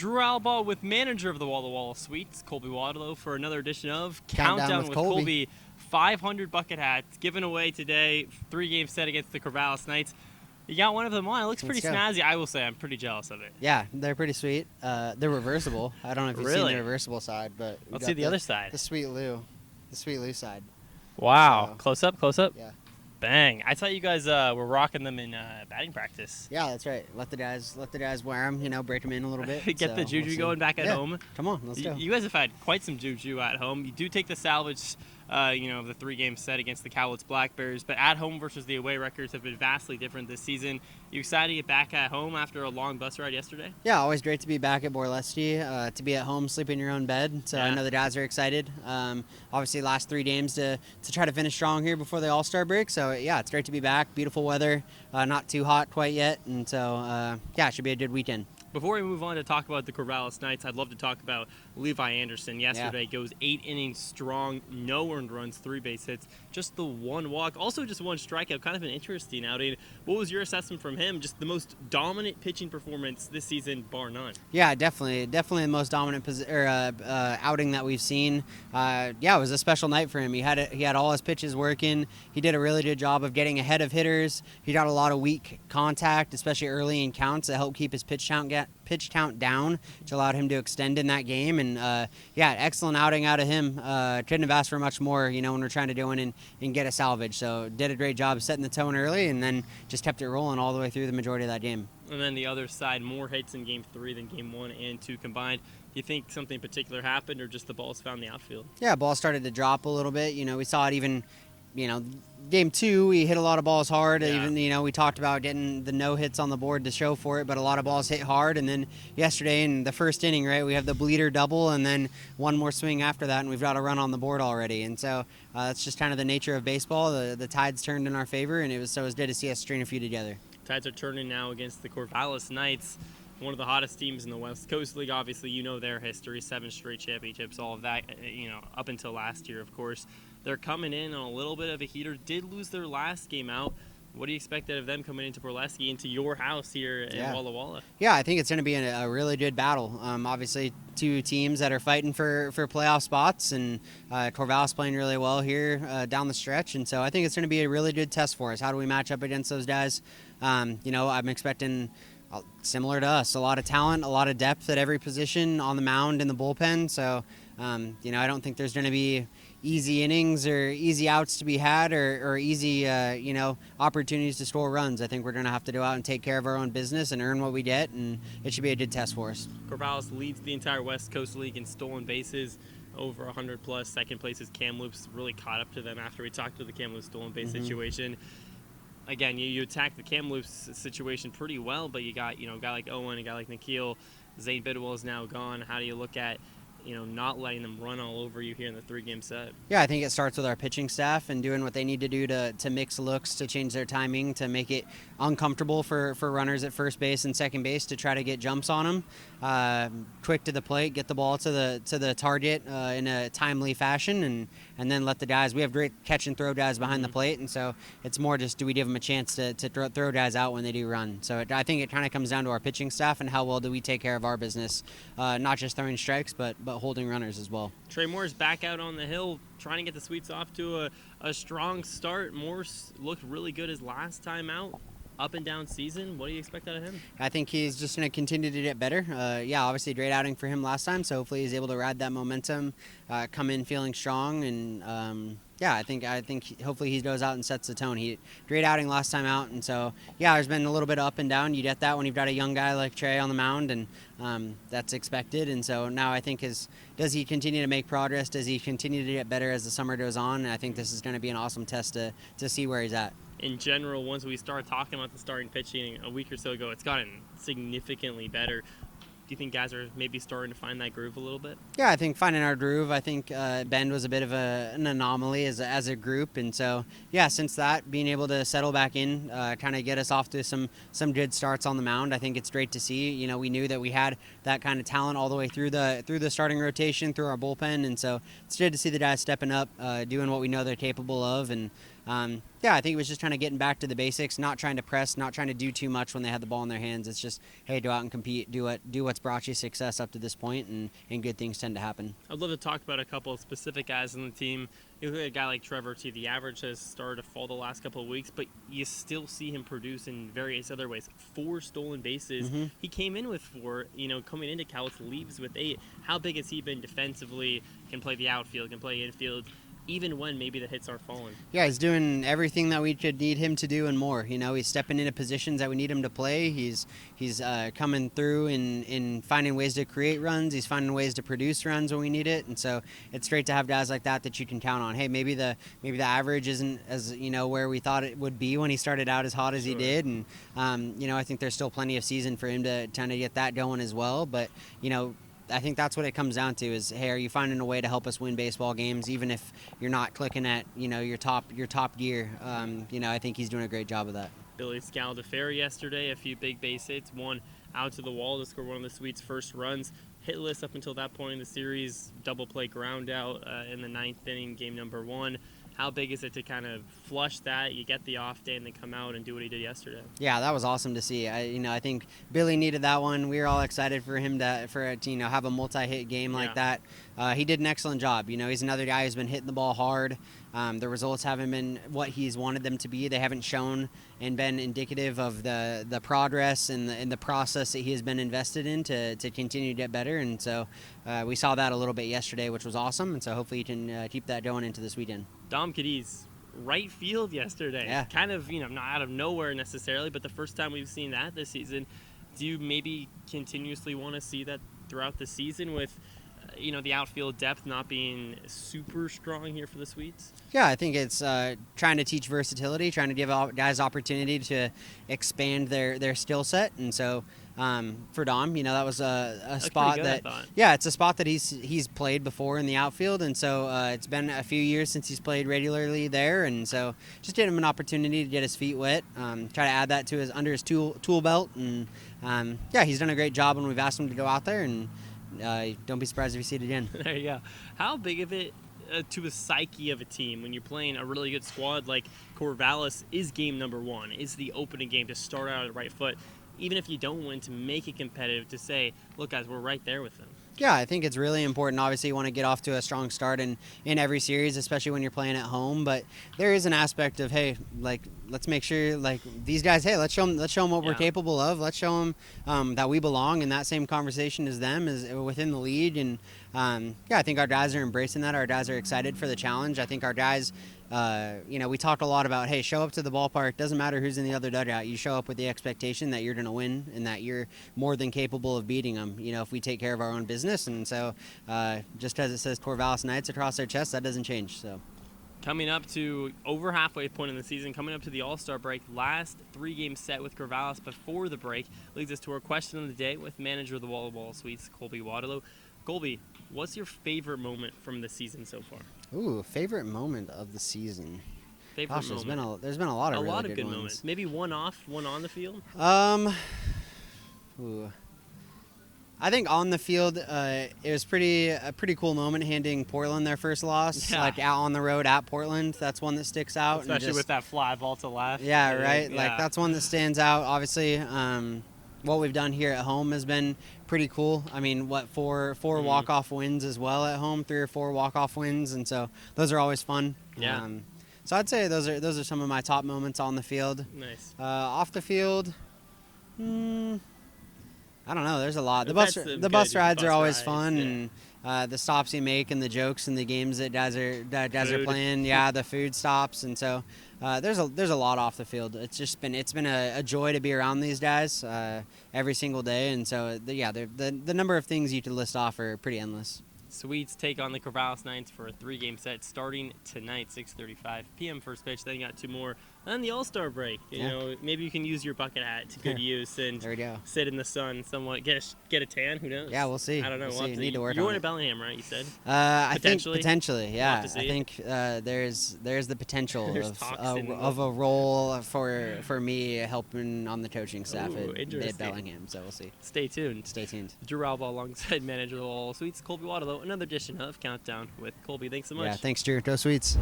Drew Alba with manager of the Walla Walla Suites, Colby Watilo, for another edition of Countdown with Colby. 500 bucket hats given away today. 3-game set against the Corvallis Knights. You got one of them on. It looks pretty snazzy. I will say I'm pretty jealous of it. Yeah, they're pretty sweet. They're reversible. I don't know if you've seen the reversible side, but let's see the other side. The Sweet Lou side. Wow. So, close up. Yeah. Bang! I thought you guys were rocking them in batting practice. Yeah, that's right. Let the guys wear them. Break them in a little bit. Get the juju going back at home. Come on, let's go. You guys have had quite some juju at home. You do take the salvage, of the 3-game set against the Cowlitz Black Bears, but at home versus the away records have been vastly different this season. You excited to get back at home after a long bus ride yesterday? Yeah, always great to be back at Borlesti, to be at home, sleep in your own bed. So yeah. I know the guys are excited. Obviously, last 3 games to try to finish strong here before the All-Star break. So yeah, it's great to be back. Beautiful weather, not too hot quite yet, and so it should be a good weekend. Before we move on to talk about the Corvallis Knights, I'd love to talk about Levi Anderson. Yesterday goes 8 innings strong, no earned runs, 3 base hits, just the 1 walk, also just 1 strikeout. Kind of an interesting outing. What was your assessment from him? Just the most dominant pitching performance this season, bar none. Yeah, definitely the most dominant outing that we've seen. It was a special night for him. He had all his pitches working. He did a really good job of getting ahead of hitters. He got a lot of weak contact, especially early in counts, that helped keep his pitch count down, which allowed him to extend in that game. And excellent outing out of him. Couldn't have asked for much more, when we're trying to go in and get a salvage. So did a great job setting the tone early, and then just kept it rolling all the way through the majority of that game. And then the other side, more hits in Game 3 than Game 1 and 2 combined. Do you think something particular happened, or just the balls found the outfield? Yeah, ball started to drop a little bit. We saw it even. Game 2, we hit a lot of balls hard. Yeah. Even, we talked about getting the no hits on the board to show for it, but a lot of balls hit hard. And then yesterday in the first inning, right, we have the bleeder double, and then one more swing after that, and we've got a run on the board already. And so that's just kind of the nature of baseball. The tides turned in our favor, and it was good to see us string a few together. Tides are turning now against the Corvallis Knights, one of the hottest teams in the West Coast League. Obviously, their history, 7 straight championships, all of that, up until last year, of course. They're coming in on a little bit of a heater. Did lose their last game out. What do you expect out of them coming into Borlesti, into your house here in Walla Walla? Yeah, I think it's going to be a really good battle. Obviously, 2 teams that are fighting for playoff spots, and Corvallis playing really well here down the stretch. And so I think it's going to be a really good test for us. How do we match up against those guys? I'm expecting, similar to us, a lot of talent, a lot of depth at every position on the mound and the bullpen. So, I don't think there's going to be easy innings or easy outs to be had, or easy, opportunities to score runs. I think we're going to have to go out and take care of our own business and earn what we get, and it should be a good test for us. Corvallis leads the entire West Coast League in stolen bases, over 100 plus. Second place is Kamloops. Really caught up to them after we talked to the Kamloops stolen base situation. Again, you attack the Kamloops situation pretty well, but you got a guy like Owen, a guy like Nikhil. Zane Bidwell is now gone. How do you look at not letting them run all over you here in the 3-game set? Yeah, I think it starts with our pitching staff and doing what they need to do to mix looks, to change their timing, to make it uncomfortable for runners at first base and second base to try to get jumps on them. Quick to the plate, get the ball to the target in a timely fashion, and then let the guys. We have great catch and throw guys behind the plate, and so it's more just, do we give them a chance to throw guys out when they do run? So I think it kind of comes down to our pitching staff and how well do we take care of our business, not just throwing strikes, but holding runners as well. Trey Moore's back out on the hill, trying to get the Sweets off to a strong start. Morse looked really good his last time out. Up and down season. What do you expect out of him? I think he's just going to continue to get better. Obviously great outing for him last time, so hopefully he's able to ride that momentum, come in feeling strong, and I think hopefully he goes out and sets the tone. Great outing last time out, and so there's been a little bit of up and down. You get that when you've got a young guy like Trey on the mound, and that's expected. And so now I think does he continue to make progress? Does he continue to get better as the summer goes on? And I think this is going to be an awesome test to see where he's at. In general, once we start talking about the starting pitching a week or so ago, it's gotten significantly better. Do you think guys are maybe starting to find that groove a little bit? Yeah, I think finding our groove. I think Bend was a bit of an anomaly as a group, and so since that, being able to settle back in, kind of get us off to some good starts on the mound. I think it's great to see. We knew that we had that kind of talent all the way through the starting rotation, through our bullpen, and so it's good to see the guys stepping up, doing what we know they're capable of, and yeah, I think it was just trying to getting back to the basics, not trying to press, not trying to do too much when they had the ball in their hands. It's just, hey, go out and compete, do what's brought you success up to this point, and good things tend to happen. I'd love to talk about a couple of specific guys on the team. You look at a guy like Trevor T. The average has started to fall the last couple of weeks, but you still see him produce in various other ways. 4 stolen bases. Mm-hmm. He came in with 4. Coming into Cal, leaves with 8. How big has he been defensively? Can play the outfield, can play infield, even when maybe the hits aren't falling. Yeah, he's doing everything that we could need him to do and more. He's stepping into positions that we need him to play. He's coming through in finding ways to create runs. He's finding ways to produce runs when we need it. And so it's great to have guys like that you can count on. Hey, maybe the average isn't as where we thought it would be when he started out as hot as he did. And I think there's still plenty of season for him to kind of get that going as well. But I think that's what it comes down to is, hey, are you finding a way to help us win baseball games, even if you're not clicking at, your top gear? I think he's doing a great job of that. Billy Scaldafair yesterday, a few big base hits, one out to the wall to score one of the Sweets' first runs. Hitless up until that point in the series, double play ground out in the 9th inning, game number 1. How big is it to kind of flush that? You get the off day and then come out and do what he did yesterday. Yeah, that was awesome to see. I think Billy needed that one. We were all excited for him to have a multi-hit game like that. He did an excellent job. He's another guy who's been hitting the ball hard. The results haven't been what he's wanted them to be. They haven't shown and been indicative of the progress and the process that he has been invested in to continue to get better. And so we saw that a little bit yesterday, which was awesome. And so hopefully he can keep that going into this weekend. Dom Cadiz, right field yesterday. Yeah. Kind of, not out of nowhere necessarily, but the first time we've seen that this season. Do you maybe continuously want to see that throughout the season with the outfield depth not being super strong here for the Sweets? Yeah, I think it's trying to teach versatility, trying to give guys opportunity to expand their skill set. And so for Dom, that was a spot good, that, yeah, it's a spot that he's played before in the outfield. And so it's been a few years since he's played regularly there. And so just get him an opportunity to get his feet wet, try to add that to under his tool belt. And yeah, he's done a great job when we've asked him to go out there, and don't be surprised if you see it again. There you go. How big of it to the psyche of a team when you're playing a really good squad like Corvallis is game number 1, is the opening game to start out on the right foot, even if you don't win, to make it competitive, to say, look guys, we're right there with them? Yeah, I think it's really important. Obviously, you want to get off to a strong start in every series, especially when you're playing at home. But there is an aspect of, hey, let's make sure, these guys, hey, let's show them what we're capable of. Let's show them that we belong in that same conversation as them, as within the league. And yeah, I think our guys are embracing that. Our guys are excited for the challenge. I think our guys, we talk a lot about, hey, show up to the ballpark. Doesn't matter who's in the other dugout. You show up with the expectation that you're going to win and that you're more than capable of beating them, if we take care of our own business. And so just because it says Corvallis Knights across their chest, that doesn't change. So coming up to over halfway point in the season, coming up to the All-Star break, last 3-game set with Corvallis before the break, leads us to our question of the day with manager of the Walla Walla Sweets, Colby Watilo. Colby, what's your favorite moment from the season so far? Ooh, favorite moment of the season. Gosh, there's been a lot of really good ones. moments. Maybe one off, one on the field. I think on the field, it was a pretty cool moment handing Portland their first loss, out on the road at Portland. That's one that sticks out, especially with that fly ball to left. Yeah, right. Yeah. That's one that stands out. Obviously, what we've done here at home has been pretty cool. I mean, four walk-off wins as well at home, 3 or 4 walk-off wins, and so those are always fun. Yeah. So I'd say those are some of my top moments on the field. Nice. Off the field, I don't know. There's a lot. The bus rides are always fun, and the stops you make and the jokes and the games that guys are playing. Yeah, the food stops, and so there's a lot off the field. It's been a joy to be around these guys every single day, and so the number of things you could list off are pretty endless. Sweets take on the Corvallis Knights for a 3-game set starting tonight, 6:35 p.m. first pitch. Then you got 2 more. And then the All-Star break. You know, maybe you can use your bucket hat to good use and there we go. Sit in the sun somewhat. Get a tan. Who knows? Yeah, we'll see. I don't know. We'll see. Need to work You're on going it. to Bellingham, right? You said. I think potentially. Yeah, I think there's the potential of a role for me helping on the coaching staff at Bellingham. So we'll see. Stay tuned. Drew Alba alongside manager of the Walla Sweets, Colby Watilo. Another edition of Countdown with Colby. Thanks so much. Yeah, thanks, Drew. Go Sweets.